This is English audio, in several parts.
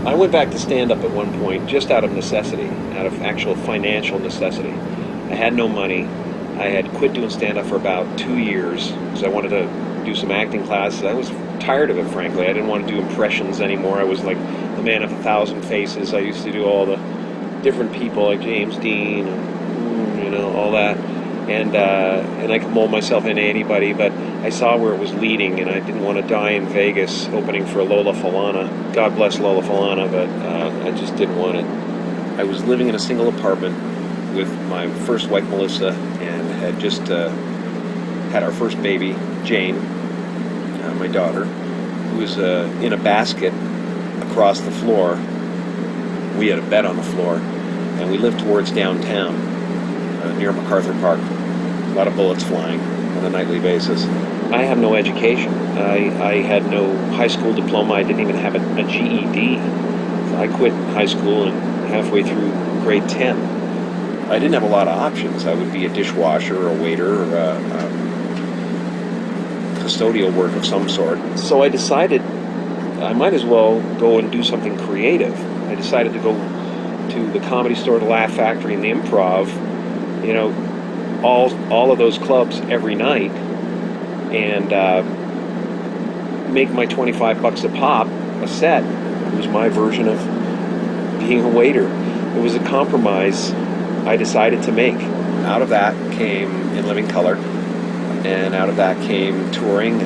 I went back to stand-up at one point just out of necessity, out of actual financial necessity. I had no money. I had quit doing stand-up for about 2 years because I wanted to do some acting classes. I was tired of it, frankly. I didn't want to do impressions anymore. I was like the man of 1,000 faces. I used to do all the different people like James Dean and, you know, all that. And I could mold myself into anybody, but I saw where it was leading, and I didn't want to die in Vegas opening for Lola Falana. God bless Lola Falana, but I just didn't want it. I was living in a single apartment with my first wife, Melissa, and had just had our first baby, Jane, my daughter, who was in a basket across the floor. We had a bed on the floor, and we lived towards downtown, near MacArthur Park. A lot of bullets flying on a nightly basis. I have no education. I had no high school diploma. I didn't even have a GED. I quit high school and halfway through grade 10. I didn't have a lot of options. I would be a dishwasher or a waiter or custodial work of some sort. So I decided I might as well go and do something creative. I decided to go to the Comedy Store, the Laugh Factory, and the Improv, you know, all of those clubs every night, and make my $25 a pop a set. It was my version of being a waiter. It was a compromise I decided to make. Out of that came In Living Color, and out of that came touring,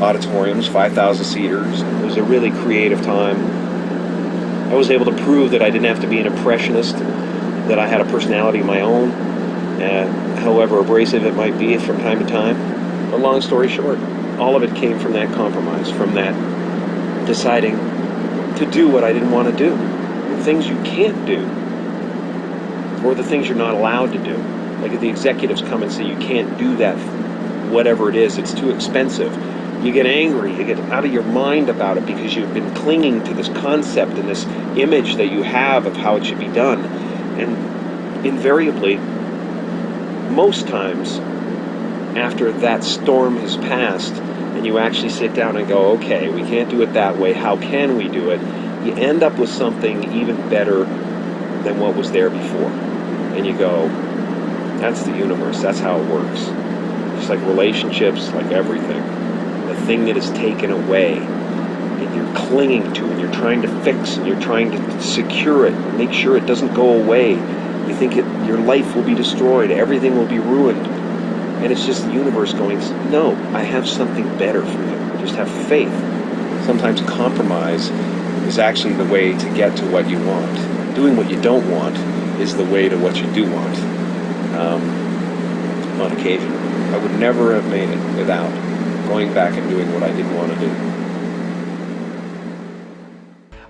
auditoriums, 5,000 seaters. It was a really creative time. I was able to prove that I didn't have to be an impressionist, that I had a personality of my own, however abrasive it might be from time to time. But long story short, all of it came from that compromise, from that deciding to do what I didn't want to do. The things you can't do, or the things you're not allowed to do. Like if the executives come and say you can't do that, whatever it is, it's too expensive. You get angry, you get out of your mind about it because you've been clinging to this concept and this image that you have of how it should be done. And invariably, most times, after that storm has passed, and you actually sit down and go, okay, we can't do it that way, how can we do it? You end up with something even better than what was there before. And you go, that's the universe, that's how it works. Just like relationships, like everything. The thing that is taken away, and you're clinging to, and you're trying to fix, and you're trying to secure it, make sure it doesn't go away. You think your life will be destroyed, everything will be ruined. And it's just the universe going, no, I have something better for you. Just have faith. Sometimes compromise is actually the way to get to what you want. Doing what you don't want is the way to what you do want. On occasion. I would never have made it without going back and doing what I didn't want to do.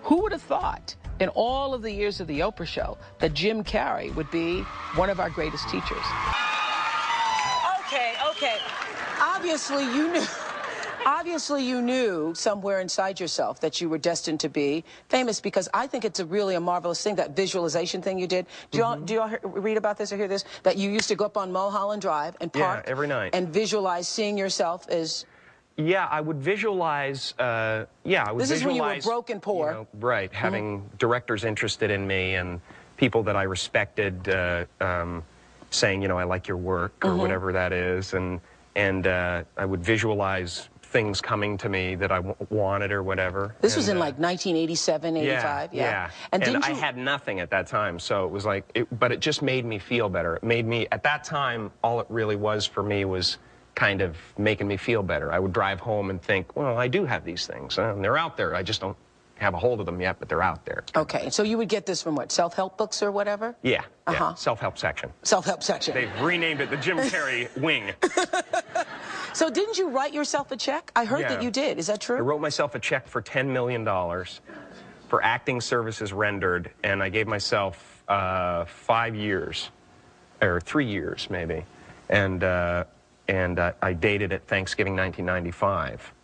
Who would have thought in all of the years of the Oprah Show that Jim Carrey would be one of our greatest teachers? Okay. Obviously you knew somewhere inside yourself that you were destined to be famous, because I think it's really a marvelous thing, that visualization thing you did. Do y'all read about this or hear this? That you used to go up on Mulholland Drive and park every night and visualize seeing yourself as... Yeah, I would visualize, This is when you were broke and poor. You know, right, having directors interested in me and people that I respected saying, you know, I like your work, or whatever that is, and I would visualize things coming to me that I wanted or whatever. This was in like 1987, 85? Yeah. And I had nothing at that time, so it was like, but it just made me feel better. It made me, at that time, all it really was for me was kind of making me feel better. I would drive home and think, well, I do have these things, and they're out there. I just don't have a hold of them yet, but they're out there. Okay, so you would get this from what, self-help books or whatever? Yeah, self-help section. Self-help section. They've renamed it the Jim Carrey wing. So didn't you write yourself a check? I heard that you did. Is that true? I wrote myself a check for $10 million for acting services rendered, and I gave myself 5 years, or 3 years maybe, and I dated it Thanksgiving 1995.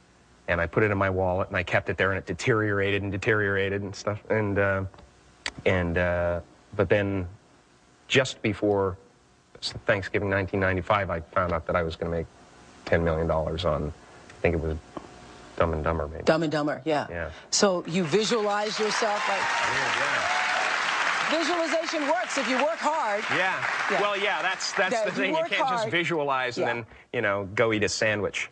And I put it in my wallet, and I kept it there, and it deteriorated and stuff. But then, just before Thanksgiving 1995, I found out that I was going to make $10 million on, I think it was Dumb and Dumber, maybe. Dumb and Dumber, yeah. Yeah. So you visualize yourself like... Yeah. Visualization works if you work hard. Yeah. Yeah. Well, yeah, that's the thing. You can't just visualize and then, you know, go eat a sandwich.